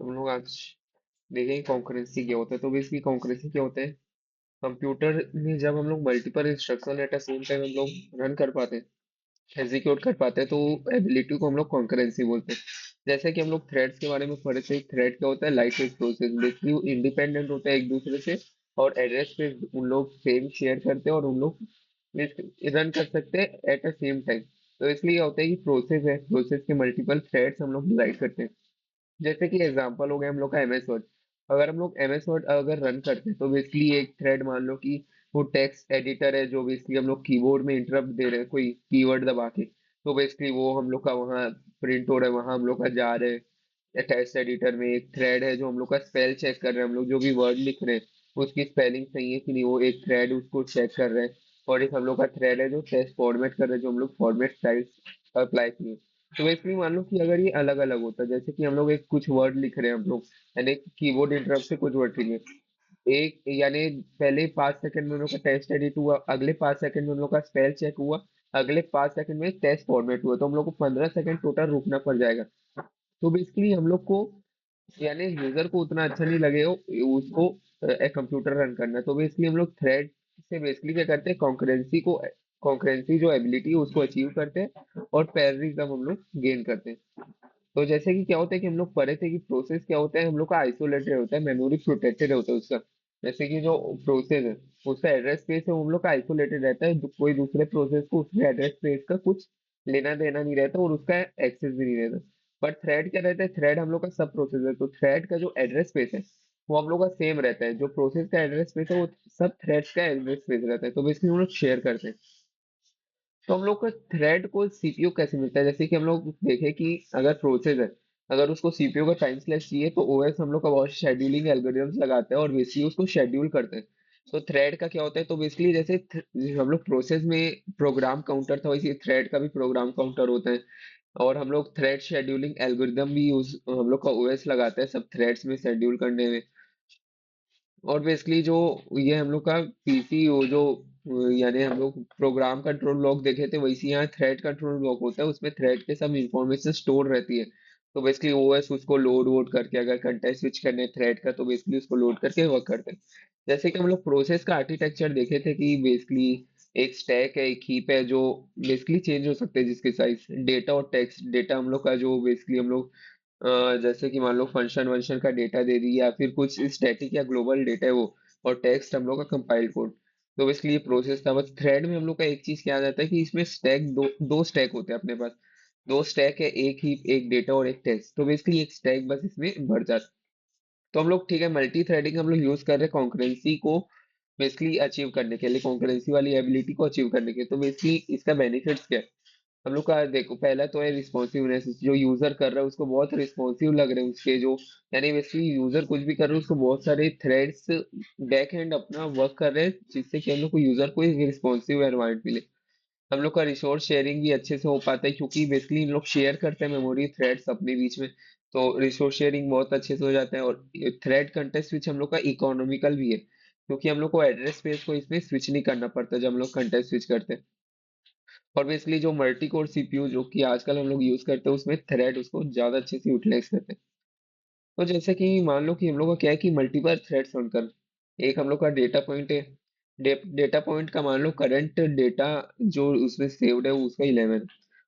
हम लोग आज देखेंगे कॉन्करेंसी क्या होता है। तो बेसिकली कॉन्करेंसी क्या होता है? कंप्यूटर में जब हम लोग multiple instruction at a same time हम लोग रन कर पाते हैं, एग्जीक्यूट कर पाते हैं, तो एबिलिटी को हम लोग कॉन्करेंसी बोलते हैं। जैसे कि हम लोग थ्रेड्स के बारे में पढ़े थे, थ्रेड क्या होता है? लाइट वेट प्रोसेस, बेसिकली वो इंडिपेंडेंट होता है एक दूसरे से, और एड्रेस पे उन लोग सेम शेयर करते हैं और उन लोग रन कर सकते हैं एट अ सेम टाइम। तो इसलिए क्या होता है कि प्रोसेस है, प्रोसेस के मल्टीपल थ्रेड्स हम लोग डिवाइड करते हैं। जैसे कि एग्जांपल हो गया हम लोग का एमएस वर्ड। अगर हम लोग एमएस वर्ड अगर रन करते हैं तो बेसिकली एक थ्रेड मान लो कि वो टेक्स्ट एडिटर है, जो बेसिकली हम लोग कीबोर्ड में इंटरप्ट दे रहे हैं कोई कीवर्ड दबा के, तो बेसिकली वो हम लोग का वहाँ प्रिंट हो रहा है, वहाँ हम लोग का जा रहे हैं। टेक्स्ट एडिटर में एक थ्रेड है जो हम लोग का स्पेल चेक कर रहे हैं, हम लोग जो भी वर्ड लिख रहे हैं उसकी स्पेलिंग सही है कि नहीं, वो एक थ्रेड उसको चेक कर रहे हैं। और एक हम लोग का थ्रेड है जो टेक्स्ट फॉर्मेट कर रहे हैं, जो हम लोग फॉर्मेट स्टाइल्स अप्लाई किए। तो बेसिकली मान लो कि अगर ये अलग अलग होता, जैसे कि हम लोग एक कुछ वर्ड लिख रहे हैं हम लोग, यानी एक कीबोर्ड इंटरप्ट से कुछ वर्ड लिखे, एक यानी पहले 5 सेकंड में हम लोग का टेस्ट एडिट हुआ, अगले 5 सेकंड में हम लोग का स्पेल चेक हुआ, अगले 5 सेकंड में टेस्ट फॉर्मेट हुआ, तो हम लोग को 15 सेकंड टोटल रुकना पड़ जाएगा। तो बेसिकली हम लोग को, यानी यूजर को उतना अच्छा नहीं लगेगा उसको कंप्यूटर रन करना। तो बेसिकली हम लोग थ्रेड से बेसिकली क्या करते हैं, कॉन्करेंसी को, कॉन्करेंसी जो एबिलिटी है उसको अचीव करते हैं और पैरेललिज्म हम लोग गेन करते हैं। तो जैसे कि क्या होता है कि हम लोग पढ़े थे कि प्रोसेस क्या होता है, हम लोग का आइसोलेटेड होता है, मेमोरी प्रोटेक्टेड होता है उसका। जैसे कि जो प्रोसेस है उसका एड्रेस स्पेस है, वो हम लोग का आइसोलेटेड रहता है, कोई दूसरे प्रोसेस को उसके एड्रेस स्पेस का कुछ लेना देना नहीं रहता और उसका एक्सेस भी नहीं रहता। बट थ्रेड क्या रहता है? थ्रेड हम लोग का सब प्रोसेस है, तो थ्रेड का जो एड्रेस स्पेस है वो हम लोग का सेम रहता है, जो प्रोसेस का एड्रेस स्पेस है वो सब थ्रेड्स का एड्रेस स्पेस रहता है। तो बेसिकली हम लोग शेयर करते हैं। तो हम लोग को थ्रेड को सीपीयू कैसे मिलता है? जैसे कि हम लोग देखें कि अगर प्रोसेस है, अगर उसको सीपीयू का टाइम स्लैश चाहिए तो ओएस हम लोग का बहुत शेड्यूलिंग एल्गोरिथम्स लगाता है और बेसिकली उसको शेड्यूल करते हैं। तो थ्रेड का क्या होता है? तो बेसिकली जैसे हम लोग प्रोसेस में प्रोग्राम काउंटर था, वैसे थ्रेड का भी प्रोग्राम काउंटर होता है। और हम लोग थ्रेड शेड्यूलिंग एल्गोरिदम भी यूज हम लोग का ओएस लगाता है सब थ्रेड्स में शेड्यूल करने में। और बेसिकली जो ये हम लोग का पीसी वो जो यानी हम लोग प्रोग्राम कंट्रोल ब्लॉक देखे थे, वैसे यहाँ थ्रेड कंट्रोल ब्लॉक होता है, उसमें थ्रेड के सब इंफॉर्मेशन स्टोर रहती है। तो बेसिकली ओएस उसको लोड वोड करके, अगर कंटेंट स्विच करने थ्रेड का तो बेसिकली उसको लोड करके वर्क करते हैं। जैसे कि हम लोग प्रोसेस का आर्किटेक्चर देखे थे कि बेसिकली एक स्टैक है, एक हीप है, जो बेसिकली चेंज हो सकते हैं जिसके साइज, डेटा और टेक्स्ट। डेटा हम लोग का जो बेसिकली हम लोग जैसे कि मान लो फंक्शन वंक्शन का डेटा दे दी या फिर कुछ स्टैटिक या ग्लोबल डेटा है वो, और टेक्स्ट हम लोग का कंपाइल्ड कोड। तो बेसिकली ये प्रोसेस था। बस थ्रेड में हम लोग का एक चीज क्या आ जाता है कि इसमें स्टैक दो दो स्टैक होते हैं अपने पास। दो स्टैक है, एक ही एक डेटा और एक टेक्स्ट, तो बेसिकली एक स्टैक बस इसमें बढ़ जाता है। तो हम लोग ठीक है, मल्टी थ्रेडिंग हम लोग यूज कर रहे हैं कॉन्करेंसी को बेसिकली अचीव करने के लिए, कॉन्करेंसी वाली एबिलिटी को अचीव करने के लिए। तो बेसिकली इसका बेनिफिट्स क्या है? हम लोग का देखो, पहला तो है रिस्पॉन्सिवनेस, जो यूजर कर रहा है उसको बहुत रिस्पॉन्सिव लग रहे हैं उसके जो, यानी बेसिकली यूजर कुछ भी कर रहा है उसको बहुत सारे थ्रेड्स बैक एंड अपना वर्क कर रहे हैं, जिससे कि हम लोग को यूजर को एक रिस्पॉन्सिव एनवायरनमेंट मिले। हम लोग का रिसोर्स शेयरिंग भी अच्छे से हो पाता है, क्योंकि बेसिकली हम लोग शेयर करते हैं मेमोरी थ्रेड्स अपने बीच में। तो रिसोर्स शेयरिंग बहुत अच्छे से हो जाता है। और थ्रेड कंटेंट स्विच हम लोग का इकोनॉमिकल भी है, क्योंकि हम लोग को एड्रेस स्पेस को इसमें स्विच नहीं करना पड़ता जब हम लोग कंटेंट स्विच करते हैं। और बेसिकली जो मल्टी कोर सीपीयू जो कि आजकल हम लोग यूज करते हैं, उसमें थ्रेड उसको ज्यादा अच्छे से यूटिलाइज करते हैं। तो जैसे कि मान लो कि हम लोग का क्या है कि मल्टीपल थ्रेड्स रन, एक हम लोग का डेटा पॉइंट है। डेटा पॉइंट का मान लो करंट डेटा जो उसमें सेव्ड है वो उसका 11।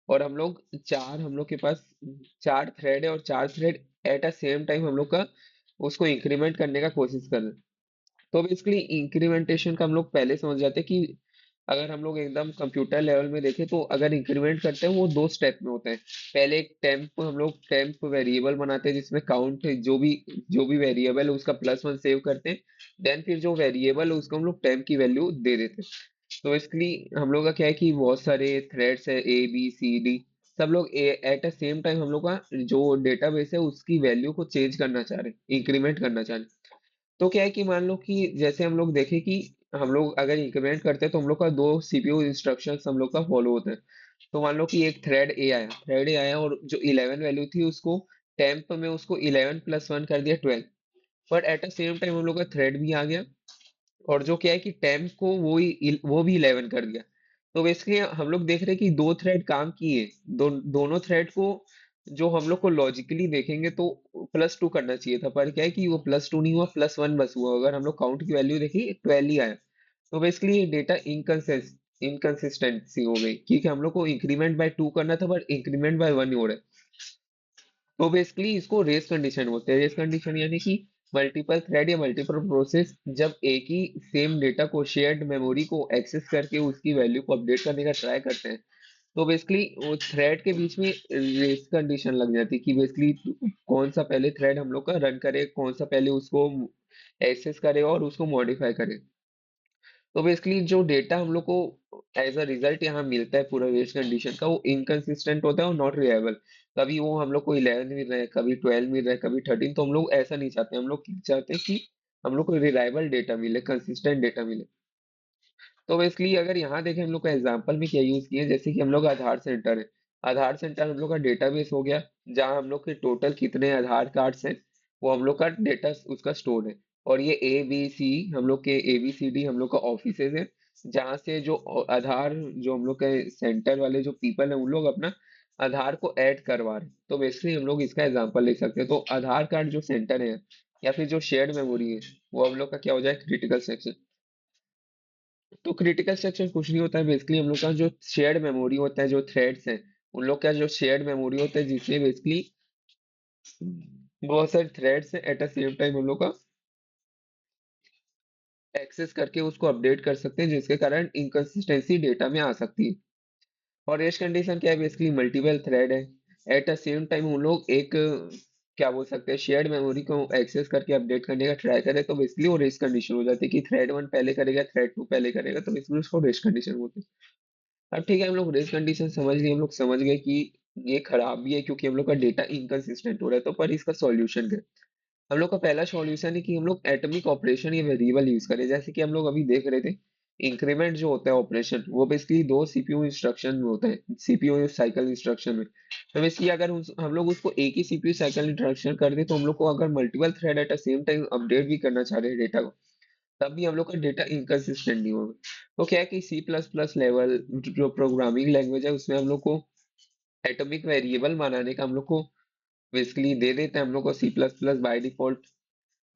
और हम लोग चार, हम लोग के पास चार थ्रेड है, और चार thread at a same time हम लोग का उसको इंक्रीमेंट करने का कोशिश कर रहे हैं। तो बेसिकली इंक्रीमेंटेशन का हम लोग पहले समझ जाते हैं कि अगर हम लोग एकदम कंप्यूटर लेवल में देखें तो अगर इंक्रीमेंट करते हैं वो दो स्टेप में होता है। पहले एक टेम्प, हम लोग टेम्प वेरिएबल बनाते हैं जिसमें काउंट जो भी वेरिएबल है उसका +1 सेव करते हैं। देन फिर जो वेरिएबल है उसको हम लोग टेम्प की वैल्यू दे देते हैं। तो बेसिकली हम लोग का क्या है कि बहुत सारे थ्रेड्स है, A B C D, सब लोग एट अ सेम टाइम हम लोग का जो डेटाबेस है उसकी वैल्यू को चेंज करना चाह रहे हैं, इंक्रीमेंट करना चाह रहे हैं। तो क्या है कि मान लो कि जैसे हम लोग देखें कि हम लोग अगर इंक्रीमेंट करते हैं तो हम लोग का दो सीपीयू इंस्ट्रक्शंस हम लोग का फॉलो होते हैं। तो मान लो कि एक थ्रेड ए आया और जो 11 वैल्यू थी उसको टेम्प में उसको 11 + 1 कर दिया 12। But at the same time हम लोग का थ्रेड भी आ गया, और जो क्या है कि टेम्प को वो भी 11 कर दिया। तो बेसिकली हम लोग देख रहे हैं कि दो थ्रेड काम किए, दोनों थ्रेड को जो हम लोग को लॉजिकली देखेंगे तो +2 करना चाहिए था, पर क्या है कि वो +2 नहीं हुआ, +1 बस हुआ। अगर हम लोग काउंट की वैल्यू देखी 12 ही आया। तो बेसिकली ये डेटा इनकंसिस्टेंसी हो गई, क्योंकि हम लोग को इंक्रीमेंट बाय 2 करना था बट इंक्रीमेंट बाय 1 ही हो रहा है। तो बेसिकली इसको रेस कंडीशन बोलते हैं। रेस कंडीशन यानी कि मल्टीपल थ्रेड या मल्टीपल प्रोसेस जब एक ही सेम डेटा को शेयर्ड मेमोरी को एक्सेस करके उसकी वैल्यू को अपडेट करने का ट्राई करते हैं, तो बेसिकली वो थ्रेड के बीच में रेस कंडीशन लग जाती है कि बेसिकली कौन सा पहले थ्रेड हम लोग का रन करे, कौन सा पहले उसको एक्सेस करे और उसको मॉडिफाई करे। तो बेसिकली जो डेटा हम लोग को एज अ रिजल्ट यहाँ मिलता है पूरा रेस कंडीशन का, वो इनकंसिस्टेंट होता है और नॉट रिलायबल। कभी वो हम लोग को 11 मिल रहा है, कभी 12 मिल रहा है, कभी 13। तो हम लोग ऐसा नहीं चाहते, हम लोग चाहते हैं कि हम लोग को रिलायबल डेटा मिले, कंसिस्टेंट डेटा मिले। तो बेसिकली अगर यहाँ देखें हम लोग का एग्जांपल में क्या यूज किए, जैसे कि हम लोग आधार सेंटर है। आधार सेंटर हम लोग का डेटाबेस हो गया, जहाँ हम लोग के टोटल कितने आधार कार्ड्स हैं वो हम लोग का डेटा उसका स्टोर है। और ये ABC हम लोग के ABCD हम लोग का ऑफिसेज है, जहाँ से जो आधार, जो हम लोग के सेंटर वाले जो पीपल है उन लोग अपना आधार को ऐड करवा रहे हैं। तो बेसिकली हम लोग इसका एग्जांपल ले सकते हैं। तो आधार कार्ड जो सेंटर है या फिर जो शेयर्ड मेमोरी है, वो हम लोग का क्या हो जाए, क्रिटिकल सेक्शन। तो क्रिटिकल सेक्शन कुछ नहीं होता है, बेसिकली हम लोग का जो शेयर्ड मेमोरी होता है, जो थ्रेड्स हैं उन लोग का जो शेयर्ड मेमोरी होता है, जिसमें बेसिकली बहुत सारे थ्रेड्स हैं, एट अ सेम टाइम हम लोग का एक्सेस करके उसको अपडेट कर सकते हैं, जिसके कारण इनकंसिस्टेंसी डेटा में आ सकती है। और रेस्ट कंडीशन क्या है, बेसिकली मल्टीपल थ्रेड है, एट अ सेम टाइम उन लोग एक क्या बोल सकते हैं, शेयर्ड मेमोरी को एक्सेस करके अपडेट करने का ट्राई करें, तो बेसिकली वो रेस्ट कंडीशन हो जाती है कि थ्रेड 1 पहले करेगा, थ्रेड 2 पहले करेगा, तो बेसिकली उसको रेस्ट कंडीशन बोलते हैं। अब ठीक है, हम लोग रेस कंडीशन समझ लिए, हम लोग समझ गए कि ये खराब भी है क्योंकि हम लोग का डेटा इनकंसिस्टेंट हो रहा है। तो पर इसका सॉल्यूशन क्या है? हम लोग का पहला सॉल्यूशन है कि हम लोग एटॉमिक ऑपरेशन या वेरिएबल यूज करें, जैसे कि हम लोग अभी देख रहे थे। इंक्रीमेंट जो होता है ऑपरेशन, वो बेसिकली दो सीपीयू इंस्ट्रक्शन में होता है, सीपीयू साइकिल इंस्ट्रक्शन में। तो बेसिकली अगर हम लोग उसको एक ही सीपीयू साइकिल इंस्ट्रक्शन कर दे, तो हम लोग को अगर multiple thread eight the same time update भी करना चाह रहे हैं डेटा को, तब भी हम लोग का डेटा इनकंसिस्टेंट नहीं होगा। तो क्या है कि C++ लेवल जो प्रोग्रामिंग लैंग्वेज है, उसमें हम लोग को एटॉमिक वेरिएबल बनाने का हम लोग को बेसिकली दे देते हैं हम लोग को C++ बाय डिफॉल्ट।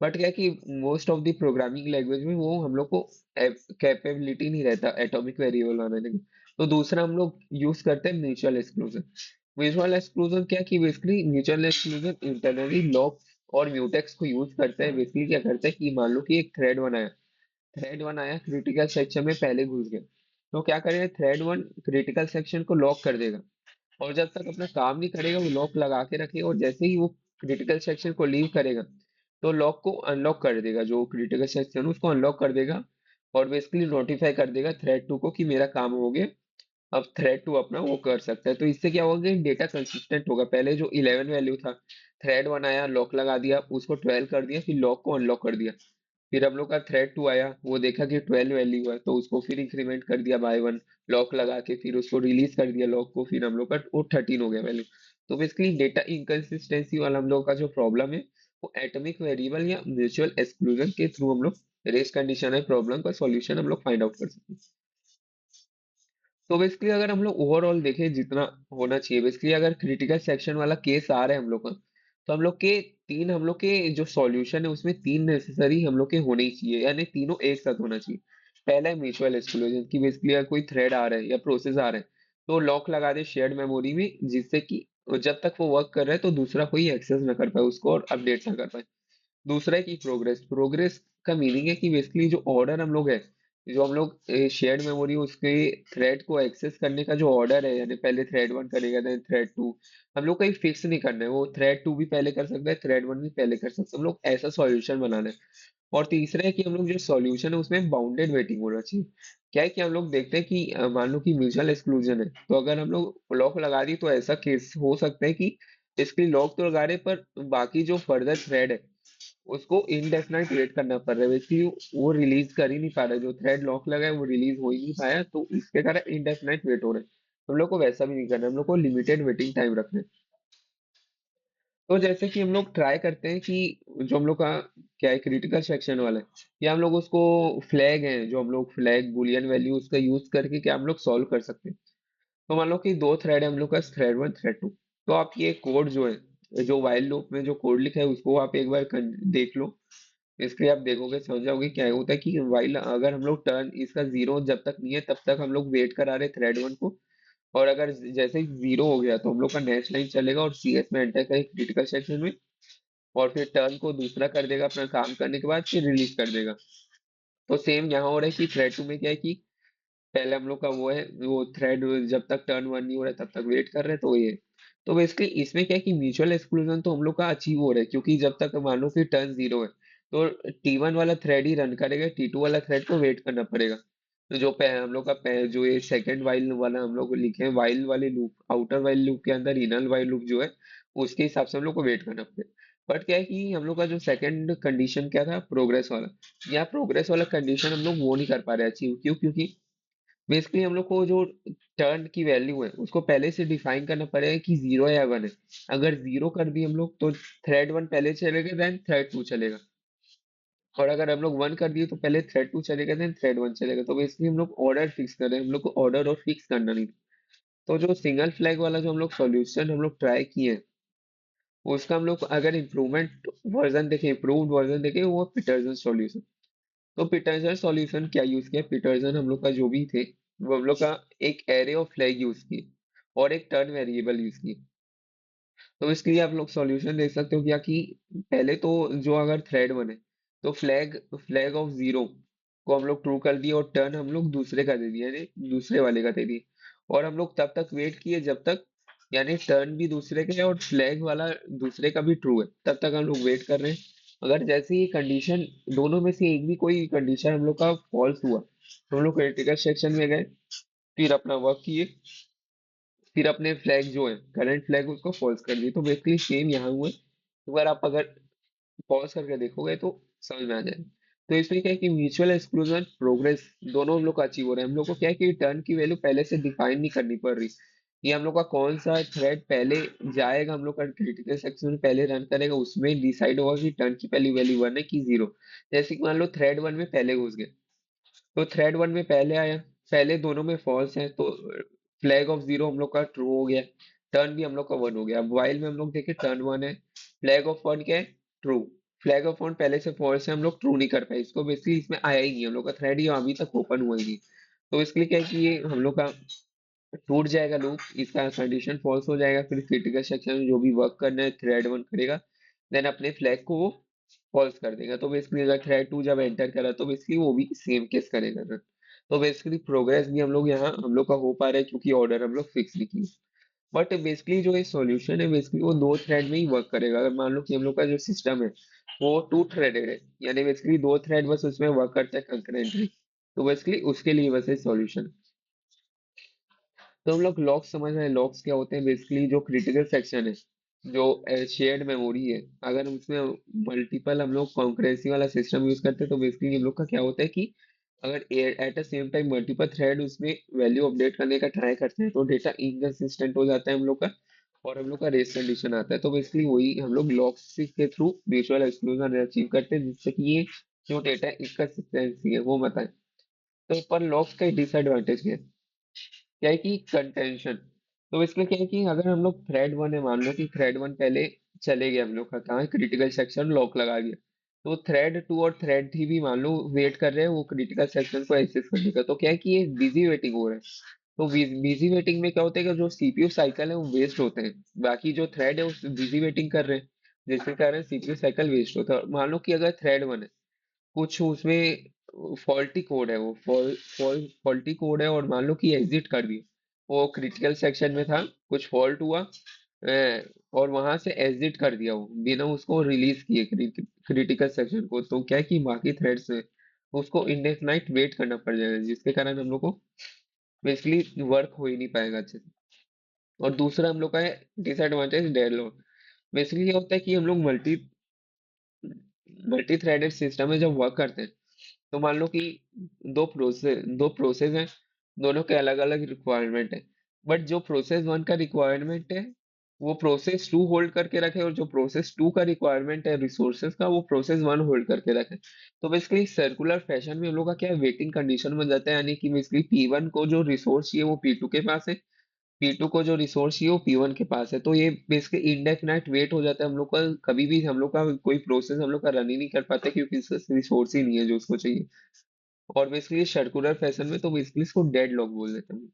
बट क्या है कि most of the programming language में वो हम लोग को कैपेबिलिटी नहीं रहता एटॉमिक वेरिएबल बनाने का। तो दूसरा हम लोग यूज करते हैं म्यूचुअल एक्सक्लूजन। म्यूचुअल एक्सक्लूजन क्या है कि basically mutual exclusion internally lock और म्यूटेक्स को यूज करते हैं। बेसिकली क्या करते हैं कि मान लो कि एक थ्रेड 1 आया, क्रिटिकल सेक्शन में पहले घुस गया, तो क्या करेगा, थ्रेड 1 क्रिटिकल सेक्शन को लॉक कर देगा। और जब तक अपना काम नहीं करेगा वो लॉक लगा के रखेगा, और जैसे ही वो क्रिटिकल सेक्शन को लीव करेगा, तो लॉक को अनलॉक कर देगा, जो क्रिटिकल सेक्शन उसको अनलॉक कर देगा। और बेसिकली नोटिफाई कर देगा थ्रेड 2 को कि मेरा काम हो गया, अब थ्रेड 2 अपना वो कर सकता है। तो इससे क्या होगा, डेटा कंसिस्टेंट होगा। पहले जो 11 वैल्यू था, थ्रेड 1 आया, लॉक लगा दिया, उसको 12 कर दिया, फिर लॉक को अनलॉक कर दिया। फिर हम लोग का थ्रेड 2 आया, वो देखा कि 12 वैल्यू है, तो उसको फिर इंक्रीमेंट कर दिया बाय 1, लॉक लगा के, फिर उसको रिलीज कर दिया लॉक को, फिर हम लोग का वो 13 हो गया वैल्यू। तो बेसिकली डेटा इनकंसिस्टेंसी वाला हम लोग का जो प्रॉब्लम है, वो एटॉमिक वेरिएबल या म्यूचुअल एक्सक्लूजन के थ्रू हम लोग रेस कंडीशन है प्रॉब्लम का सॉल्यूशन हम लोग फाइंड आउट कर सकते हैं। तो बेसिकली अगर हम लोग ओवरऑल देखें जितना होना चाहिए, बेसिकली अगर क्रिटिकल सेक्शन वाला केस आ रहा है हम लोग का, तो हम लोग के जो सॉल्यूशन है उसमें तीन नेसेसरी हम लोग के होने ही चाहिए, यानी तीनों एक साथ होना चाहिए। पहला है म्यूचुअल एक्सक्लूजन, की बेसिकली अगर कोई थ्रेड आ रहा है या प्रोसेस आ रहा है, तो लॉक लगा दे शेयर्ड मेमोरी में, जिससे कि जब तक वो वर्क कर रहा है तो दूसरा कोई एक्सेस ना कर पाए उसको और अपडेट ना कर पाए। दूसरा है कि प्रोग्रेस। प्रोग्रेस का मीनिंग है कि बेसिकली जो ऑर्डर हम लोग है, जो हम लोग शेयर्ड मेमोरी उसके थ्रेड को एक्सेस करने का जो ऑर्डर है, यानी पहले थ्रेड 1 करेगा देन थ्रेड 2, हम लोग कहीं फिक्स नहीं करना है, वो थ्रेड 2 भी पहले कर सकता है, थ्रेड 1 भी पहले कर सकता है, हम लोग ऐसा सॉल्यूशन बनाना है। और तीसरा है कि हम लोग जो सॉल्यूशन है उसमें बाउंडेड वेटिंग होना चाहिए। क्या है कि हम लोग देखते हैं कि मान लो कि म्यूचुअल एक्सक्लूजन है, तो अगर हम लोग लॉक लगा दी, तो ऐसा केस हो सकता है कि इसके लॉक तो लगा रहे, पर बाकी जो फर्दर थ्रेड है उसको इनडेफिनाइट वेट करना पड़ रहा है, बेसिकली वो रिलीज कर ही नहीं पा रहा है, जो थ्रेड लॉक लगा है वो रिलीज हो ही नहीं पाया, तो इसके कारण इनडेफिनाइट वेट हो रहा है। हम लोग को वैसा भी नहीं करना, हम लोग को लिमिटेड वेटिंग टाइम रखना है। तो जैसे कि हम लोग ट्राई करते हैं कि जो हम लोग का क्या है, क्रिटिकल सेक्शन वाला है, या हम लोग उसको फ्लैग है, जो हम लोग फ्लैग बुलियन वैल्यू उसका यूज करके क्या हम लोग सॉल्व कर सकते हैं। तो मान लो कि दो थ्रेड है हम लोग का, थ्रेड 1 थ्रेड 2। तो आप ये कोड जो है, जो वाइल लूप में जो कोड लिखा है उसको आप एक बार देख लो। इसके आप देखोगे समझ जाओगे क्या होता है कि वाइल अगर हम लोग टर्न इसका जीरो जब तक नहीं है तब तक हम लोग वेट करा रहे थ्रेड वन को। और अगर जैसे ही जीरो हो गया तो हम लोग का नेक्स्ट लाइन चलेगा और सीएस में एंटर करेगा क्रिटिकल सेक्शन में। और फिर टर्न को दूसरा कर देगा अपना काम करने के बाद फिर रिलीज कर देगा। तो सेम यहाँ हो रहा है कि थ्रेड टू में क्या है कि पहले हम लोग का वो है वो थ्रेड जब तक टर्न वन नहीं हो रहा है तब तक वेट कर रहे हैं तो ये। तो बेसिकली इसमें क्या है कि म्यूचुअल एक्सक्लूजन तो हम लोग का अचीव हो रहा है क्योंकि जब तक मान लो कि टर्न जीरो है तो टी वन वाला थ्रेड ही रन करेगा, टी टू वाला थ्रेड को वेट करना पड़ेगा। तो जो हम लोग का जो ये सेकंड वाइल वाला हम लोग लिखे हैं वाइल वाले लूप आउटर वाइल लूप के अंदर इनर वाइल लूप जो है उसके हिसाब से हम लोग को वेट करना पड़ेगा। बट क्या है कि हम लोग का जो सेकंड कंडीशन क्या था प्रोग्रेस वाला, या प्रोग्रेस वाला कंडीशन हम लोग वो नहीं कर पा रहे अचीव, क्यों? क्योंकि बेसिकली हम लोग को जो टर्न की वैल्यू है उसको पहले से डिफाइन करना पड़ेगा कि जीरो या वन है। अगर जीरो कर दिए हम लोग तो थ्रेड वन पहले चलेगा देन थ्रेड टू चलेगा। और अगर हम लोग वन कर दिए तो पहले थ्रेड टू चलेगा देन थ्रेड वन चलेगा। तो बेसिकली हम लोग ऑर्डर फिक्स कर रहे हैं, हम लोग को ऑर्डर और फिक्स करना नहीं। तो जो सिंगल फ्लैग वाला जो हम लोग सॉल्यूशन हम लोग ट्राई किए हैं, उसका हम लोग अगर इम्प्रूवमेंट वर्जन देखें, इम्प्रूव्ड वर्जन देखें, वो पीटरसन सॉल्यूशन। तो पीटरसन सॉल्यूशन क्या यूज किया, पीटरसन हम लोग का जो भी थे वो हम लोग का एक एरे ऑफ फ्लैग यूज की और एक टर्न वेरिएबल यूज की। तो इसके लिए आप लोग सॉल्यूशन देख सकते हो क्या कि पहले तो जो अगर थ्रेड बने तो फ्लैग फ्लैग ऑफ जीरो को हम लोग ट्रू कर दिए और टर्न हम लोग दूसरे का दे दिए यानी दूसरे वाले का दे दिए। और हम लोग तब तक वेट किए जब तक यानी टर्न भी दूसरे का है और फ्लैग वाला दूसरे का भी ट्रू है, तब तक हम लोग वेट कर रहे हैं। अगर जैसे ही कंडीशन दोनों में से एक भी कोई कंडीशन हम लोग का फॉल्स हुआ तो हम लोग क्रिटिकल सेक्शन में गए, फिर अपना वर्क किए, फिर अपने फ्लैग जो है करंट फ्लैग उसको फॉल्स कर दिए। तो बेसिकली सेम यहाँ हुआ है। एक बार आप अगर पॉज करके देखोगे तो समझ में आ जाएगा। तो इसमें क्या है कि म्यूचुअल एक्सक्लूजन प्रोग्रेस दोनों हम लोग का अचीव हो रहा है। हम लोग को क्या है कि टर्न की वैल्यू पहले से डिफाइन नहीं करनी पड़ रही। ये हम लोग का कौन सा थ्रेड पहले जाएगा हम लोग का क्रिटिकल सेक्शन में पहले रन करेगा उसमें डिसाइड होगा कि टर्न की पहली वैल्यू वन है कि जीरो। जैसे कि मान लो थ्रेड वन में पहले घुस गए तो थ्रेड वन में पहले आया, पहले दोनों में फॉल्स है तो फ्लैग ऑफ जीरो हम लोग का ट्रू हो गया, टर्न भी हम लोग का वन हो गया। अब वाइल में हम लोग देखे टर्न वन है, फ्लैग ऑफ वन क्या है, ट्रू। फ्लैग ऑफ वन पहले से फॉल्स है हम लोग ट्रू नहीं कर पाए इसको, बेसिकली इसमें आया ही नहीं, हम लोग का थ्रेड ही अभी तक ओपन हुआ ही नहीं। तो इसके लिए क्या है कि ये हम लोग का टूट जाएगा लूप, इसका कंडीशन फॉल्स हो जाएगा, फिर क्रिटिकल सेक्शन में जो भी वर्क करना है थ्रेड वन करेगा, देन अपने फ्लैग को वो फॉल्स कर देगा। तो बेसिकली अगर थ्रेड टू जब एंटर करा तो बेसिकली वो भी सेम केस करेगा ना। तो बेसिकली प्रोग्रेस भी हम लोग यहाँ हम लोग का हो पा रहा है क्योंकि ऑर्डर हम लोग फिक्स नहीं किए। बट बेसिकली जो ये सॉल्यूशन है बेसिकली वो दो थ्रेड में ही वर्क करेगा। अगर मान लो कि हम लोग का जो सिस्टम है वो टू थ्रेडेड है यानी बेसिकली दो थ्रेड बस उसमें वर्क करते हैं कंकरेंटली, तो बेसिकली उसके लिए बस है सॉल्यूशन। तो हम लोग लॉक्स समझ रहे हैं, लॉक्स क्या होते हैं, बेसिकली जो क्रिटिकल सेक्शन है जो शेयर्ड मेमोरी है, अगर उसमें मल्टीपल हम लोग कॉन्करेंसी वाला सिस्टम यूज करते हैं तो बेसिकली हम लोग का क्या होता है कि अगर eight the same time multiple thread उसमें वैल्यू अपडेट करने का ट्राई करते हैं तो डेटा इनकंसिस्टेंट हो जाता है हम लोग का और हम लोग का रेस कंडीशन आता है। तो बेसिकली वही हम लोग लॉक्स के थ्रू म्यूचुअल एक्सक्लूजन अचीव करते हैं जिससे कि ये जो डेटा इनकंसिस्टेंसी है वो बताएं। तो पर लॉक्स का डिसएडवांटेज क्या है, क्या है कि कंटेंशन। तो इसमें क्या है कि अगर हम लोग थ्रेड वन है, मान लो कि थ्रेड वन पहले चले गए हम लोग का कहाँ क्रिटिकल सेक्शन लॉक लगा दिया, तो थ्रेड टू और थ्रेड थ्री भी मान लो वेट कर रहे हैं वो क्रिटिकल सेक्शन को एक्सेस करने का। तो क्या है कि ये बिजी वेटिंग हो रहा है। तो बिजी वेटिंग में क्या होता है कि जो सीपीयू साइकिल है वो वेस्ट होते हैं, बाकी जो थ्रेड है वो बिजी वेटिंग कर रहे हैं जिसके कारण सीपीयू साइकिल वेस्ट होता है। मान लो कि अगर थ्रेड वन है कुछ उसमें फॉल्टी कोड है, वो फॉल्टी कोड है और मान लो कि एग्जिट कर दिए, वो क्रिटिकल सेक्शन में था कुछ फॉल्ट हुआ और वहां से एग्जिट कर दिया वो बिना उसको रिलीज किए क्रिटिकल सेक्शन को, तो क्या है कि बाकी थ्रेड्स में उसको इंडेफिनाइट वेट करना पड़ जाएगा जिसके कारण हम लोग को बेसिकली वर्क हो ही नहीं पाएगा अच्छे से। और दूसरा हम लोग का है डिसएडवांटेज डेडलॉक। बेसिकली क्या होता है कि हम लोग मल्टी मल्टी थ्रेडेड सिस्टम में जब वर्क करते हैं तो मान लो कि दो प्रोसेस हैं, दोनों के अलग अलग रिक्वायरमेंट है। बट जो प्रोसेस वन का रिक्वायरमेंट है वो प्रोसेस टू होल्ड करके रखे और जो प्रोसेस टू का रिक्वायरमेंट है रिसोर्सेज का वो प्रोसेस वन होल्ड करके रखे। तो बेसिकली सर्कुलर फैशन में हम लोग का क्या है वेटिंग कंडीशन बन जाता है यानी कि बेसिकली पी वन को जो रिसोर्स चाहिए वो पी टू के पास है P2 को जो रिसोर्स चाहिए वो P1 के पास है, तो ये बेसिकली इंडेफिनाइट वेट हो जाता है हम लोग का। कभी भी हम लोग का कोई प्रोसेस हम लोग का रन ही नहीं कर पाते क्योंकि इसका रिसोर्स ही नहीं है जो उसको चाहिए। और बेसिकली सर्कुलर फैशन में तो बेसिकली इसको डेड लॉक बोल देते हैं।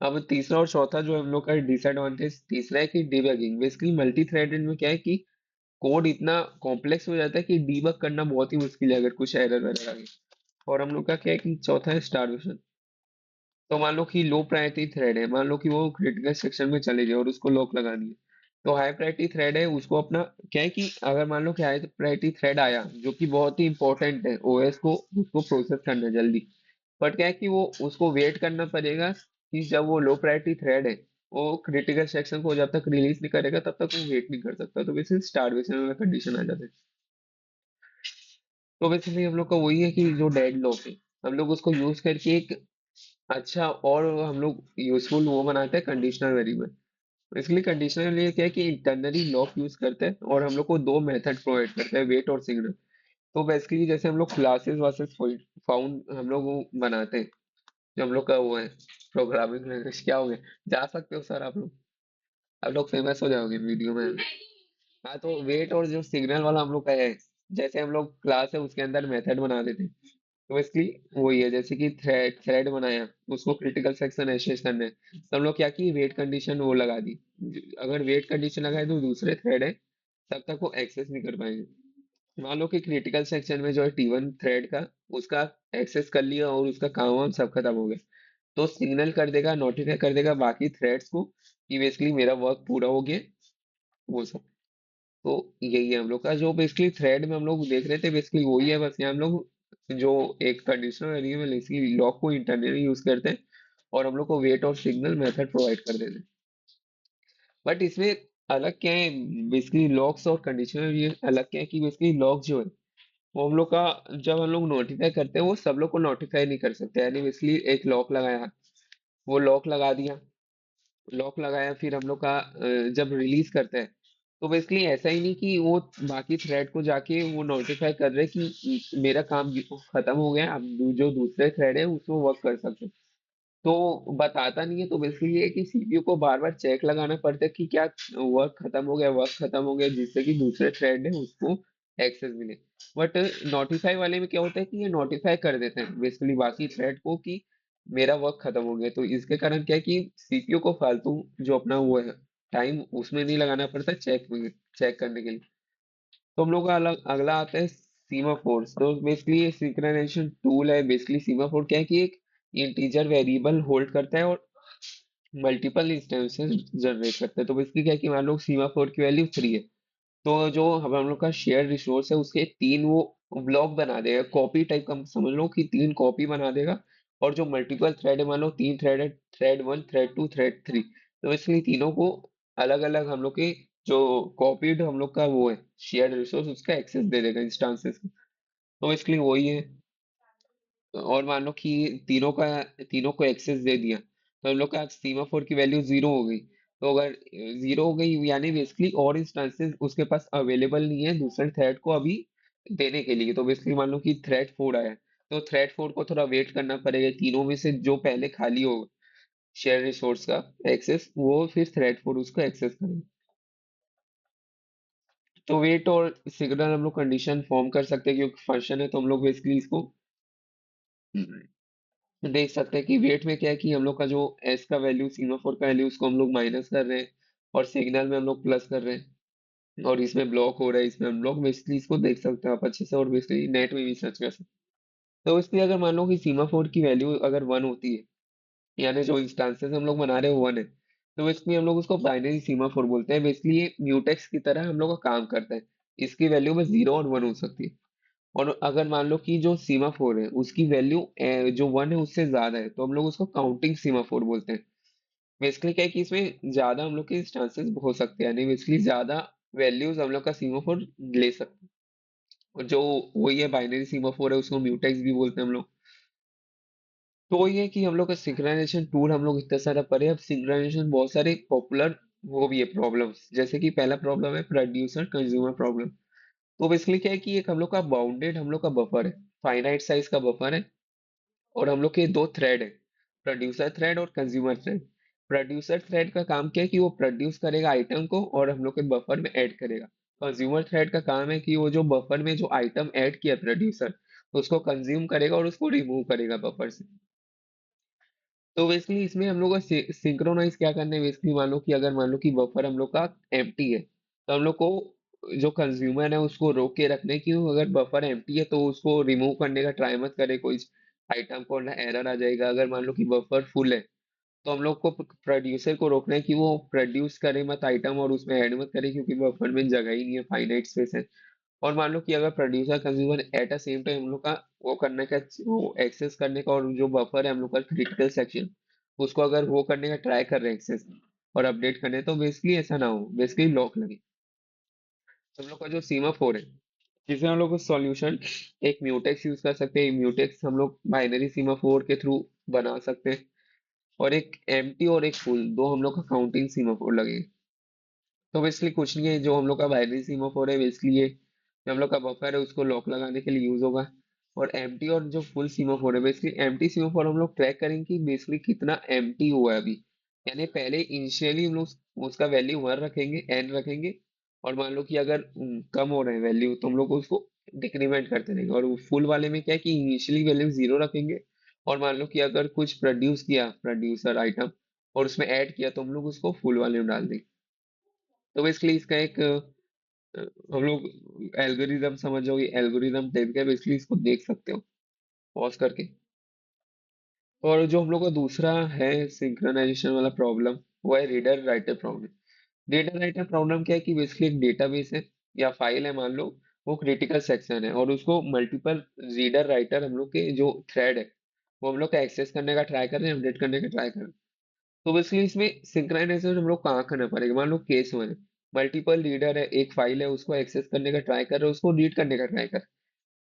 अब तीसरा और चौथा जो हम लोग का डिसएडवांटेज तीसरा है कि डिबगिंग। बेसिकली मल्टी थ्रेडेड में क्या है कि कोड इतना कॉम्प्लेक्स हो जाता है कि डीबग करना बहुत ही मुश्किल है अगर कुछ एरर वगैरह आ गई। और हम लोग का क्या है कि चौथा है स्टारवेशन। तो मान लो कि लो प्रायोरिटी थ्रेड है, मान लो कि वो क्रिटिकल सेक्शन में चले गए और उसको लॉक लगा दिए। तो हाई प्रायोरिटी थ्रेड है उसको अपना क्या है कि अगर मान लो कि हाई प्रायोरिटी थ्रेड आया जो कि बहुत ही इंपॉर्टेंट है ओएस को उसको प्रोसेस करना है जल्दी, बट क्या है कि वो उसको वेट करना पड़ेगा कि जब वो लो प्रायोरिटी थ्रेड है वो क्रिटिकल सेक्शन को जब तक रिलीज नहीं करेगा तब तक वो वेट नहीं कर सकता, तो बेसिकली स्टारवेशन वाला कंडीशन आ जाता है। तो बेसिकली हम लोग का वही है कि जो डेड लॉक है हम लोग उसको यूज करके एक अच्छा और हम लोग यूजफुल वो बनाते हैं कंडीशनल वेरिएबल। इसलिए कंडीशनल ये क्या है कि इंटरनली लॉक यूज करते हैं और हम लोग को दो मेथड प्रोवाइड करते हैं, वेट और सिग्नल। तो बेसिकली जैसे हम लोग क्लासेस वर्सेस फाउंड हम लोग वो बनाते हैं, जो हम लोग का वो है प्रोग्रामिंग लैंग्वेज। क्या हो गया, जा सकते हो सर आप लोग फेमस हो जाओगे वीडियो में। हाँ तो वेट और जो सिग्नल वाला हम लोग का है, जैसे हम लोग क्लास है उसके अंदर मेथड बना देते हैं। तो बेसिकली वही है जैसे कि थ्रेड थ्रेड बनाया उसको क्रिटिकल सेक्शन एक्सेस करना है तो हम लोग क्या की वेट कंडीशन वो लगा दी। अगर वेट कंडीशन लगाए तो दूसरे थ्रेड है तब तक वो एक्सेस नहीं कर पाएंगे। मान लो कि क्रिटिकल सेक्शन में जो है T1 थ्रेड का उसका एक्सेस कर लिया और उसका काम वाम सब खत्म हो गया, तो सिग्नल कर देगा नोटिफाई कर देगा बाकी थ्रेड्स को कि बेसिकली मेरा वर्क पूरा हो गया वो सब। तो यही है हम लोग का जो बेसिकली थ्रेड में हम लोग देख रहे थे, बेसिकली वही है, बस यहाँ हम लोग जो एक कंडीशनल वेरिएबल इसकी लॉक को इंटरनली यूज करते हैं और हम लोग को वेट और सिग्नल मेथड प्रोवाइड कर देते हैं। बट इसमें अलग क्या है, बेसिकली लॉक्स और कंडीशनल ये अलग क्या है कि बेसिकली लॉक जो है वो हम लोग का जब हम लोग नोटिफाई करते हैं वो सब लोग को नोटिफाई नहीं कर सकते, यानी बेसिकली एक लॉक लगाया, वो लॉक लगा दिया, लॉक लगाया फिर हम लोग का जब रिलीज करते हैं तो बेसिकली ऐसा ही नहीं कि वो बाकी थ्रेड को जाके वो नोटिफाई कर रहे कि मेरा काम खत्म हो गया, अब जो दूसरे थ्रेड है उसमें वर्क कर सकते हैं। तो बताता नहीं है, तो बेसिकली ये है कि सीपीयू को बार बार चेक लगाना पड़ता है कि क्या वर्क खत्म हो गया, वर्क खत्म हो गया, जिससे कि दूसरे थ्रेड है उसको एक्सेस मिले। बट नोटिफाई वाले में क्या होता है कि ये नोटिफाई कर देते हैं बेसिकली बाकी थ्रेड को कि मेरा वर्क खत्म हो गया, तो इसके कारण क्या है कि सीपीयू को फालतू जो अपना वो है टाइम उसमें नहीं लगाना पड़ता चेक में, चेक करने के लिए। तो हम लोग का अलग अगला आता है सीमाफोर। तो बेसिकली ये सिंक्रोनाइजेशन टूल है। बेसिकली सीमाफोर क्या है कि एक इंटीजर वेरिएबल होल्ड करता है और मल्टीपल इंस्टेंसेस जनरेट करता है। तो बेसिकली क्या है कि मान लो सीमाफोर की वैल्यू 3 है, तो जो हम लोग का शेयर रिसोर्स है उसके तीन वो ब्लॉक बना देगा, कॉपी टाइप का समझ लो कि तीन कॉपी बना देगा। और जो मल्टीपल थ्रेड है मान लो तीन थ्रेड है, thread one thread two thread three, तो इसलिए तीनों को अलग अलग हम लोग के जो कॉपीड हम लोग का वो है शेयर रिसोर्स उसका एक्सेस दे देगा इंस्टांसेस को। तो इसलिए वही है। और मान लो कि तीनों को एक्सेस दे दिया तो हम लोग का सीमाफोर की वैल्यू जीरो हो गई। तो अगर जीरो हो गई यानी बेसिकली और इंस्टांसेस उसके पास अवेलेबल नहीं है दूसरे थ्रेड को अभी देने के लिए। तो बेसिकली मान लो कि थ्रेड फोर आया तो थ्रेड फोर को थोड़ा वेट करना पड़ेगा, तीनों में से जो पहले खाली होगा शेयर रिसोर्स का एक्सेस वो फिर थ्रेड फोर उसको एक्सेस करेगा। तो वेट और सिग्नल हम लोग कंडीशन फॉर्म कर सकते हैं क्योंकि फंक्शन है, तो हम लोग बेसिकली इसको देख सकते हैं कि वेट में क्या है कि हम लोग का जो एस का वैल्यू सीमाफोर का वैल्यू उसको हम लोग माइनस कर रहे हैं और सिग्नल में हम लोग प्लस कर रहे हैं। और इसमें ब्लॉक हो रहा है, इसमें हम लोग बेसिकली इसको देख सकते हैं आप अच्छे से और बेसिकली नेट में भी सर्च कर सकते हैं। तो इसलिए अगर मान लो कि सीमाफोर की वैल्यू अगर वन होती है यानी जो इंस्टांसेस हम लोग बना रहे हैं वो वन है, तो बेसिकली हम लोग उसको बाइनरी सीमाफोर बोलते हैं। बेसिकली ये म्यूटेक्स की तरह हम लोग का काम करता है, इसकी वैल्यू में जीरो और वन हो सकती है। और अगर मान लो कि जो सीमाफोर है उसकी वैल्यू जो वन है उससे ज्यादा है तो हम लोग उसको काउंटिंग सीमाफोर बोलते हैं। बेसिकली क्या है कि इसमें ज्यादा हम लोग के इंस्टांसेस हो सकते हैं, यानी बेसिकली ज्यादा वैल्यूज हम लोग का सीमाफोर ले सकते हैं। और जो वही है बाइनरी सीमाफोर है उसको म्यूटेक्स भी बोलते हैं हम लोग। तो वही है कि हम लोग का सिंक्रोनाइजेशन टूल हम लोग इतना सारा पढ़े। अब सिंक्रोनाइजेशन बहुत सारे पॉपुलर वो भी है प्रॉब्लम्स, जैसे कि पहला प्रॉब्लम है प्रोड्यूसर कंज्यूमर प्रॉब्लम। तो बेसिकली क्या है कि एक हम लोग का बाउंडेड हम लोग का बफर है, फाइनाइट साइज का बफर है, और हम लोग के दो थ्रेड है, प्रोड्यूसर थ्रेड और कंज्यूमर थ्रेड। प्रोड्यूसर थ्रेड का काम क्या है कि वो प्रोड्यूस करेगा आइटम को और हम लोग के बफर में ऐड करेगा। कंज्यूमर थ्रेड का काम है कि वो जो बफर में जो आइटम ऐड किया प्रोड्यूसर, उसको कंज्यूम करेगा और उसको रिमूव करेगा बफर से। तो बेसिकली इसमें हम लोग को सिंक्रोनाइज क्या करना है, बेसिकली मान लो कि अगर मान लो कि बफर हम लोग का एम्प्टी है, तो हम लोग को जो कंज्यूमर है उसको रोक के रखना है कि वो अगर बफर एम्प्टी है तो उसको रिमूव करने का ट्राई मत करे कोई आइटम को, ना एरर आ जाएगा। अगर मान लो कि बफर फुल है तो हम लोग को प्रोड्यूसर को रोकना है कि वो प्रोड्यूस करे मत आइटम और उसमें ऐड मत करे, क्योंकि बफर में जगह ही नहीं है, फाइनाइट स्पेस है। और मान लो कि अगर producer consumer at a same time हम लोग का वो करने का, वो एक्सेस करने का, और जो बफर है हम लोग का क्रिटिकल सेक्शन, उसको अगर वो करने का ट्राई कर रहे हैं एक्सेस और अपडेट करने, तो बेसिकली ऐसा ना हो, बेसिकली लॉक लगे। तो हम लोग का जो सीमाफोर है, जिसे हम लोग को सॉल्यूशन एक म्यूटेक्स यूज कर सकते हैं, म्यूटेक्स हम लोग बाइनरी सीमाफोर के थ्रू बना सकते हैं। और एक एम्प्टी और एक फुल, दो हम लोग का काउंटिंग सीमाफोर लगेगा। तो बेसिकली कुछ नहीं है, जो हम लोग का बाइनरी सीमाफोर है बेसिकली ये जो हम लोग का बफर है उसको लॉक लगाने के लिए यूज होगा। और एम्प्टी और जो फुल सीमाफोर है, बेसिकली एम्प्टी सीमाफोर हम लोग ट्रैक करेंगे कि बेसिकली कितना एम्प्टी हुआ है अभी। यानी पहले इनिशियली हम लोग उसका वैल्यू 1 रखेंगे, एन रखेंगे, और मान लो कि अगर कम हो रहे हैं वैल्यू तो हम लोग उसको डिक्रीमेंट करते रहेंगे। और फुल वाले में क्या है कि इनिशियली वैल्यू 0 रखेंगे, और मान लो कि अगर कुछ प्रोड्यूस किया प्रोड्यूसर आइटम और उसमें ऐड किया तो हम लोग उसको फुल वाले में डाल देंगे। तो बेसिकली इसका एक हम लोग एल्गोरिदम समझोगे, एल्गोरिदम टाइप का, बेसिकली इसको देख सकते हो पॉज करके। और जो हम लोग का दूसरा है सिंक्रोनाइजेशन वाला प्रॉब्लम, वो है reader writer problem. Reader writer problem क्या है कि बेसिकली एक डेटाबेस है या फाइल है मान लो, वो क्रिटिकल सेक्शन है और उसको मल्टीपल रीडर राइटर हम लोग के जो थ्रेड है वो हम लोग का एक्सेस करने का ट्राई कर रहे हैं, अपडेट करने का ट्राई कर रहे हैं। तो बेसिकली इसमें सिंक्रोनाइजेशन हम लोग कहाँ करना पड़ेगा, मान लो केस वन है, मल्टीपल रीडर है, एक फाइल है उसको एक्सेस करने का ट्राई कर रहे हो, उसको रीड करने का ट्राई कर।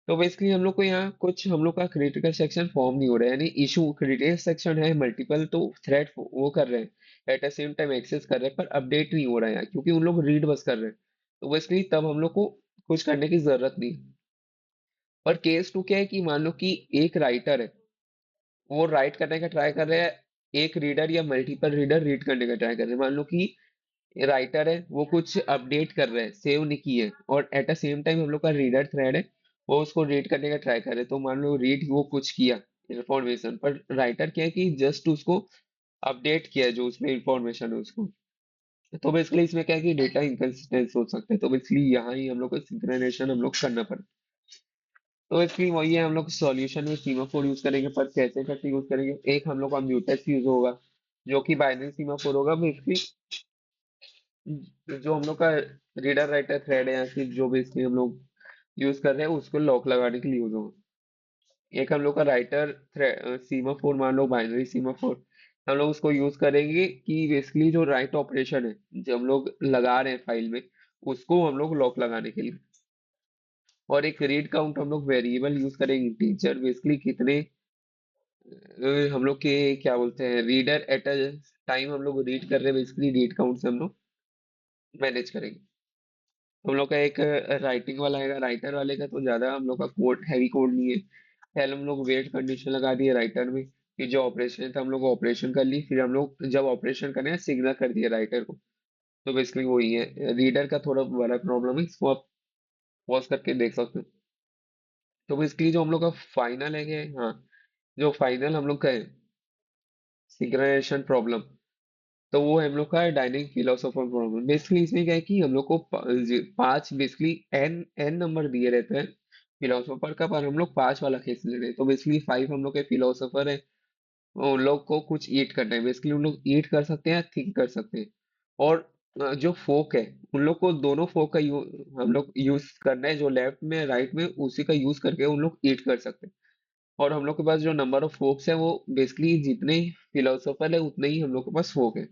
तो बेसिकली हम लोग को यहाँ कुछ हम लोग का क्रिटिकल सेक्शन फॉर्म नहीं हो रहा है, यानी इशू क्रिटिकल सेक्शन है मल्टीपल, तो थ्रेड वो कर रहे हैं at the same time access कर रहे हैं, पर अपडेट नहीं हो रहा है यहाँ, क्योंकि उन लोग रीड बस कर रहे हैं। तो बेसिकली तब हम लोग को कुछ करने की जरूरत नहीं है। पर केस टू क्या है कि मान लो कि एक राइटर है, वो राइट करने का ट्राई कर रहे हैं, एक रीडर या मल्टीपल रीडर रीड करने का ट्राई कर रहे हैं। मान लो कि राइटर है वो कुछ अपडेट कर रहे हैं, सेव नहीं की है, और एट द सेम टाइम हम लोग का रीडर थ्रेड है वो उसको रीड करने का ट्राई कर रहे हैं। तो मान लो रीड वो कुछ किया इंफॉर्मेशन, पर राइटर क्या है कि जस्ट उसको अपडेट किया है जो उसमें इंफॉर्मेशन है उसको। तो बेसिकली इसमें क्या है कि डेटा इनकंसिस्टेंस हो सकता है, तो बेसिकली यहाँ ही हम लोग को सिंक्रोनाइजेशन हम लोग करना पड़ता है। तो इसकी वही है, हम लोग सॉल्यूशन में सीमाफोर यूज करेंगे, पर कैसे कैसे यूज करेंगे, एक हम लोग का म्यूटेक्स यूज होगा जो कि बाइनरी सीमाफोर होगा। बेसिकली जो हम लोग का रीडर राइटर थ्रेड है या फिर जो भी इसमें हम लोग यूज कर रहे हैं उसको लॉक लगाने के लिए यूज होगा। एक हम लोग का राइटर सीमाफोर, मान लो बाइनरी सीमाफोर, हम लोग उसको यूज करेंगे कि बेसिकली जो राइट ऑपरेशन है जो हम लोग लगा रहे हैं फाइल में, उसको हम लोग लॉक लगाने के लिए। और एक रीड काउंट हम लोग वेरिएबल यूज करेंगे, टीचर बेसिकली कितने हम लोग के क्या बोलते हैं रीडर एट अ टाइम हम लोग रीड कर रहे हैं, बेसिकली रीड काउंट से हम लोग मैनेज करेंगे। हम लोग का एक राइटिंग वाला है, राइटर वाले का तो ज्यादा हम लोग का कोड हैवी कोड नहीं है। पहले हम लोग वेट कंडीशन लगा दिए राइटर में कि जो ऑपरेशन था हम लोग ऑपरेशन कर ली, फिर हम लोग जब ऑपरेशन करें सिग्नल कर दिया राइटर को। तो बेसिकली वही है, रीडर का थोड़ा बड़ा प्रॉब्लम है, इसको आप पॉज करके देख सकते हो। तो बेसिकली जो हम लोग का फाइनल है कि हाँ, जो फाइनल हम लोग का है सिंक्रोनाइजेशन प्रॉब्लम, तो वो है हम लोग का डायनेमिक फिलोसोफर प्रॉब्लम। बेसिकली इसमें क्या है कि हम लोग को पांच बेसिकली एन एन नंबर दिए रहते हैं फिलोसोफर का, पर हम लोग पांच वाला केस ले रहे हैं। तो बेसिकली 5 हम लोग के फिलोसोफर है, उन लोग को कुछ ईट करना है, बेसिकली उन लोग ईट कर सकते हैं, थिंक कर सकते हैं। और जो फोक है उन लोग को दोनों फोक का हम लोग यूज करना है, जो लेफ्ट में राइट में उसी का यूज करके उन लोग ईट कर सकते हैं। और हम लोग के पास जो नंबर ऑफ फोक्स है वो बेसिकली जितने फिलोसोफर है उतने ही हम लोग के पास फोक है।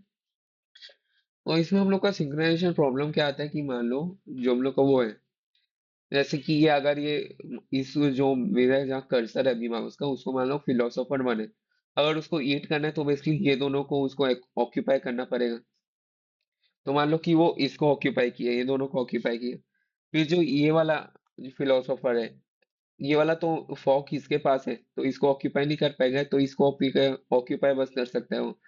और इसमें हम लोग का सिंक्रोनाइजेशन प्रॉब्लम क्या आता है कि मान लो जो हम लोग का वो है, जैसे कि ये अगर ये इस जो मेरा जहाँ कर्सर है अभी माउस का, उसको मान लो फिलोसोफर बने, अगर उसको ईट करना है तो बेसिकली ये दोनों को उसको ऑक्यूपाई करना पड़ेगा। तो मान लो कि वो इसको ऑक्यूपाई किया, ये दोनों को ऑक्यूपाई किया, फिर जो ये वाला फिलोसोफर है, ये वाला तो फॉक इसके पास है तो इसको ऑक्यूपाई नहीं कर पाएगा, तो इसको ऑक्यूपाई बस कर सकता है वो।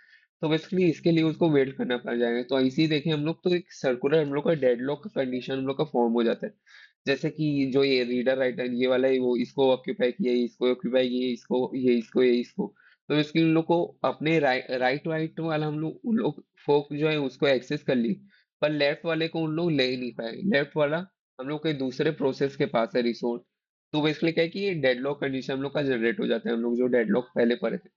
तो बेसिकली इसके लिए उसको वेट करना पड़ जाएगा। तो ऐसे ही देखें हम लोग, तो एक सर्कुलर हम लोग का डेडलॉक का कंडीशन हम लोग का फॉर्म हो जाता है। जैसे कि जो ये रीडर राइटर ये वाला है, वो इसको ऑक्यूपाई किया, इसको ऑक्यूपाई किया, इसको तो इसके उन लोग को अपने राइट राइट वाला हम लोग उन लोग फोक जो है उसको एक्सेस कर ली, पर लेफ्ट वाले को उन लोग ले ही नहीं पाए। लेफ्ट वाला हम लोग के दूसरे प्रोसेस के पास है रिसोर्स। तो बेसिकली क्या है कि ये डेडलॉक कंडीशन हम लोग का जनरेट हो जाता है, हम लोग जो डेडलॉक पहले पढ़े थे।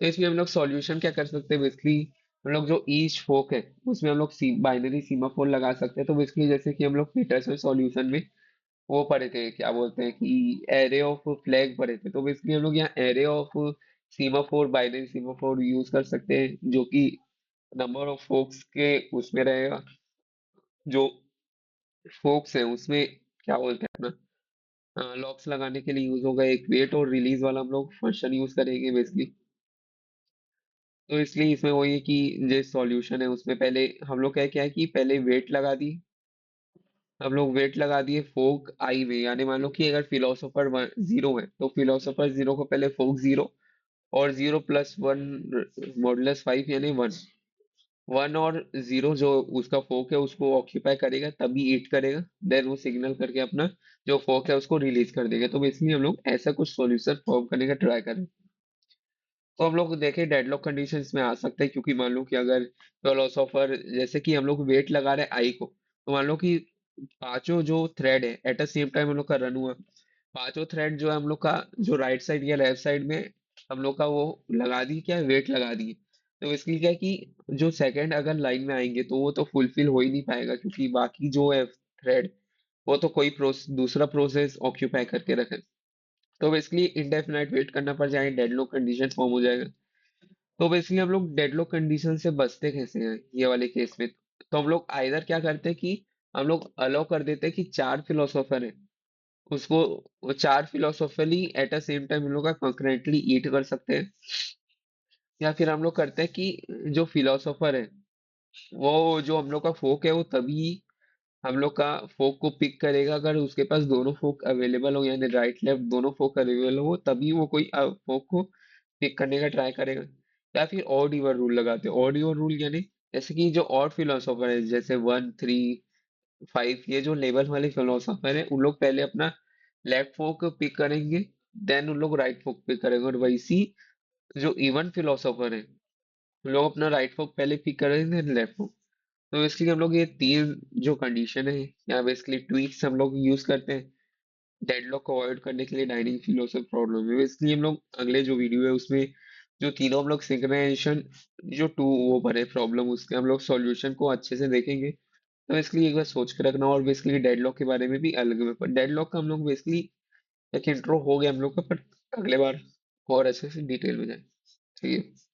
तो इसमें हम लोग सॉल्यूशन क्या कर सकते हैं बेसिकली, हम लोग जो ईच फोक है उसमें हम लोग बाइनरी सीमाफोर लगा सकते हैं। तो बेसिकली जैसे कि हम लोग पीटरसन सॉल्यूशन में वो पढ़े थे, क्या बोलते हैं कि एरे ऑफ फ्लैग पढ़े थे। तो बेसिकली हम लोग यहाँ array of semaphore, binary semaphore use कर सकते हैं, जो कि नंबर ऑफ फोक्स के उसमें रहेगा। जो फोक्स है उसमें क्या बोलते हैं अपना लॉक्स लगाने के लिए यूज होगा। एक वेट और रिलीज वाला हम लोग फंक्शन यूज करेंगे बेसिकली। तो इसलिए इसमें वही है कि जो सॉल्यूशन है उसमें पहले हम लोग क्या है कि पहले वेट लगा दी, हम लोग वेट लगा दिए फोक आई में। यानी मान लो कि अगर फिलोसोफर जीरो है तो फिलोसोफर जीरो को पहले फोक जीरो, और zero plus one modulus five यानी वन। वन और जीरो जो उसका फोक है उसको ऑक्यूपाई करेगा तभी ईट करेगा, देन वो सिग्नल करके अपना जो फोक है उसको रिलीज कर देगा। तो बेसिकली हम लोग ऐसा कुछ सॉल्यूशन फॉर्म करने का ट्राई करें। तो हम लोग देखें डेडलॉक कंडीशंस में आ सकते हैं, क्योंकि मान लो कि अगर फिलोसोफर जैसे कि हम लोग वेट लगा रहे हैं आई को, तो मान लो कि पांचों जो थ्रेड है एट अ सेम टाइम हम लोग का रन हुआ। पांचों थ्रेड जो है हम लोग का जो राइट साइड या लेफ्ट साइड में हम लोग का वो लगा दी, क्या वेट लगा दिए। तो इसके लिए क्या है कि जो सेकंड अगर लाइन में आएंगे तो वो तो फुलफिल हो ही नहीं पाएगा, क्योंकि बाकी जो है थ्रेड वो तो कोई दूसरा प्रोसेस ऑक्यूपाई करके रखे। तो बेसिकली इंडेफिनाइट वेट करना पड़ जाए, डेडलॉक कंडीशन फॉर्म हो जाएगा। तो बेसिकली हम लोग डेडलॉक कंडीशन से बचते कैसे हैं ये वाले केस में। तो हम लोग आइदर क्या करते हैं कि हम लोग अलाउ कर देते हैं कि चार फिलोसोफर है उसको, वो चार फिलोसोफरली एट अ सेम टाइम हम लोग का कंकरेंटली ईट कर सकते हैं। या फिर हम लोग करते हैं कि जो फिलोसोफर है वो जो हम लोग का फोक है वो तभी हम लोग का फोक को पिक करेगा अगर उसके पास दोनों फोक अवेलेबल हो, यानी राइट लेफ्ट दोनों फोक अवेलेबल हो, तभी वो कोई फोक को पिक करने का ट्राई करेगा। या फिर ऑड इवन रूल लगाते हैं। ऑड इवन रूल यानी जैसे कि जो ऑड फिलोसोफर है जैसे वन थ्री फाइव, ये जो लेवल वाले फिलोसोफर है उन लोग पहले अपना लेफ्ट फोक पिक करेंगे, देन उन लोग राइट फोक पिक करेंगे। और वैसी जो इवन फिलोसोफर है उन लोग अपना राइट फोक पहले पिक करेंगे, देन लेफ्ट फोक। तो इसलिए हम लोग ये तीन जो कंडीशन है या बेसिकली ट्वीक्स हम लोग यूज करते हैं डेडलॉक को अवॉइड करने के लिए डाइनिंग फिलोसफी प्रॉब्लम में। इसलिए हम लोग अगले जो वीडियो है उसमें जो तीनों हम लोग सिंक्रोनाइजेशन जो टू वो बने प्रॉब्लम उसके हम लोग सॉल्यूशन को अच्छे से देखेंगे। तो इसलिए एक बार सोच के रखना। और बेसिकली डेडलॉक के बारे में भी अलग में, पर डेडलॉक का हम लोग बेसिकली एक इंट्रो हो गया हम लोग का, पर अगले बार और अच्छे से डिटेल में जाए। ठीक है।